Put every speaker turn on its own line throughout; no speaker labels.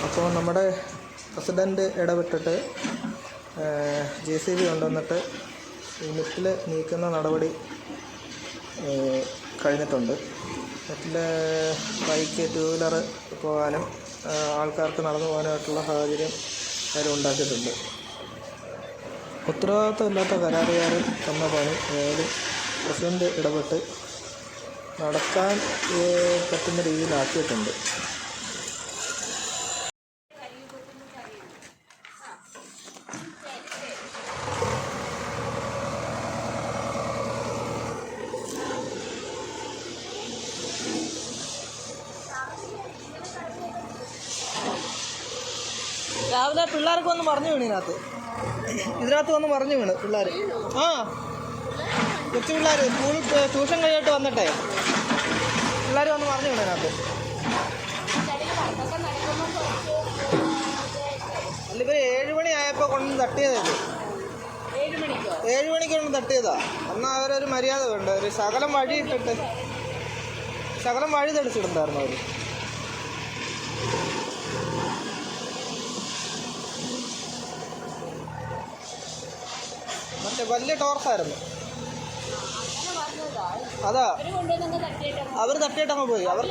അപ്പോൾ നമ്മുടെ president ഇടപെട്ടിട്ട് JCB കൊണ്ടുവന്നിട്ട് ഈ മെറ്റിൽ നീക്കുന്ന നടപടി കഴിഞ്ഞിട്ടുണ്ട്. മെറ്റിൽ ബൈക്ക്, 2 വീലർ പോകാനും ആൾക്കാർക്ക് നടന്നു പോകാനായിട്ടുള്ള സാഹചര്യം അവർ ഉണ്ടാക്കിയിട്ടുണ്ട്. ഉത്തരവാദിത്തമില്ലാത്ത കരാറുകാരൻ തന്ന പണി ഏതായാലും പ്രസിഡൻറ്റ് ഇടപെട്ട് നടക്കാൻ പറ്റുന്ന രീതിയിലാക്കിയിട്ടുണ്ട്. രാവിലെ പിള്ളേർക്ക് വന്ന് മറിഞ്ഞു വീണ് ഇതിനകത്ത് വന്ന് മറിഞ്ഞു വീണ് പിള്ളേർ. കൊച്ചു പിള്ളേർ സ്കൂളിൽ ട്യൂഷൻ കഴിഞ്ഞിട്ട് വന്നിട്ടേ പിള്ളേർ വന്ന് മറിഞ്ഞു വീണ് ഇതിനകത്ത്. അല്ല, ഇവർ 7 മണി ആയപ്പോൾ കൊണ്ട് തട്ടിയതത്. 7 മണിക്ക് കൊണ്ട് തട്ടിയതാ. എന്നാൽ അവരൊരു മര്യാദ വേണ്ട. ഒരു ശകലം വഴി ഇട്ടിട്ട് ശകലം വഴി തെളിച്ചിട്ടുണ്ടായിരുന്നു അവർ. മറ്റേ വലിയ ടോർച്ചായിരുന്നു അതാ. അവർ തട്ടിയിട്ടങ്ങ് പോയി. അവർ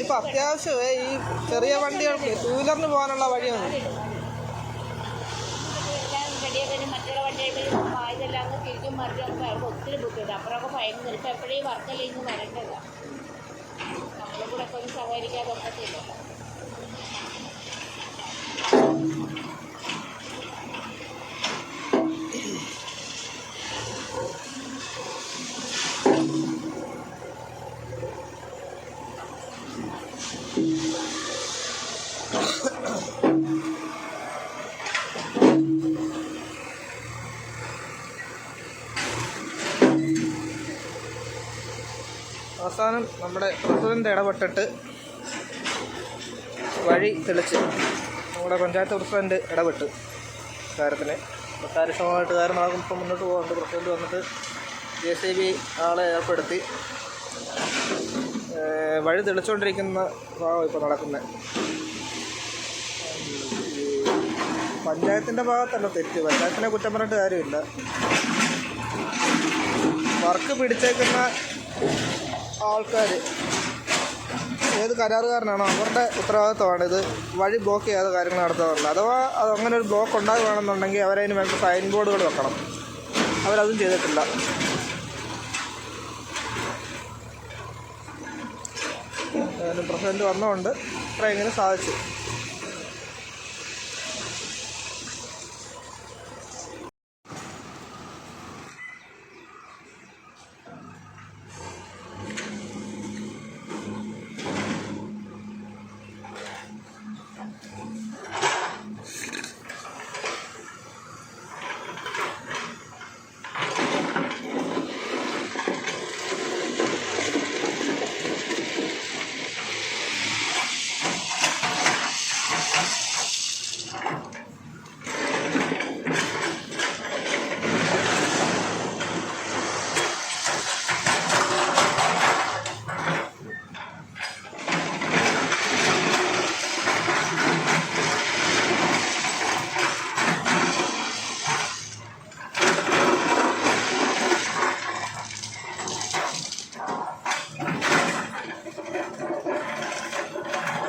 ഇപ്പൊ അത്യാവശ്യമേ ഈ ചെറിയ വണ്ടികൾക്ക് 2 വീലറിന് പോകാനുള്ള വഴിയാണ്.
മറ്റുള്ള വണ്ടികൾ ഇതെല്ലാം തിരിച്ചും മറിച്ചൊക്കെ ഒത്തിരി ബുദ്ധിമുട്ട്. അപ്പുറമൊക്കെ ഭയങ്കര ഇപ്പം എപ്പോഴും വർക്കല്ലേ ഇന്ന് വരേണ്ടതാണ്. നമ്മളും കൂടെ ഒക്കെ ഒന്ന് സഹകരിക്കാതെ ഒക്കത്തില്ല.
അവസാനം നമ്മുടെ പ്രസിഡന്റ് ഇടപെട്ടിട്ട് വഴി തെളിച്ച് നമ്മുടെ പഞ്ചായത്ത് പ്രസിഡന്റ് ഇടപെട്ട് കാര്യത്തിന് കാര്യക്ഷമമായിട്ട് കാര്യം നടക്കുമ്പോൾ മുന്നോട്ട് പോകാറുണ്ട്. പ്രസിഡന്റ് വന്നിട്ട് JCB ആളെ ഏർപ്പെടുത്തി വഴി തെളിച്ചുകൊണ്ടിരിക്കുന്ന ഭാഗം ഇപ്പോൾ നടക്കുന്നത്. പഞ്ചായത്തിൻ്റെ ഭാഗത്തല്ല തെറ്റ്. പഞ്ചായത്തിനെ കുറ്റം പറഞ്ഞിട്ട് കാര്യമില്ല. വർക്ക് പിടിച്ചേക്കുന്ന ആൾക്കാർ ഏത് കരാറുകാരനാണോ അവരുടെ ഉത്തരവാദിത്തമാണ് ഇത് വഴി ബ്ലോക്ക് ചെയ്യാതെ കാര്യങ്ങൾ നടത്താറുണ്ട്. അഥവാ അത് അങ്ങനെ ഒരു ബ്ലോക്ക് ഉണ്ടാകുകയാണെന്നുണ്ടെങ്കിൽ അവരതിന് വേണ്ട സൈൻ ബോർഡുകൾ വെക്കണം. അവരതും ചെയ്തിട്ടില്ല. പ്രസിഡന്റ് വന്നതുകൊണ്ട് ഇത്രയെങ്കിലും സാധിച്ചു.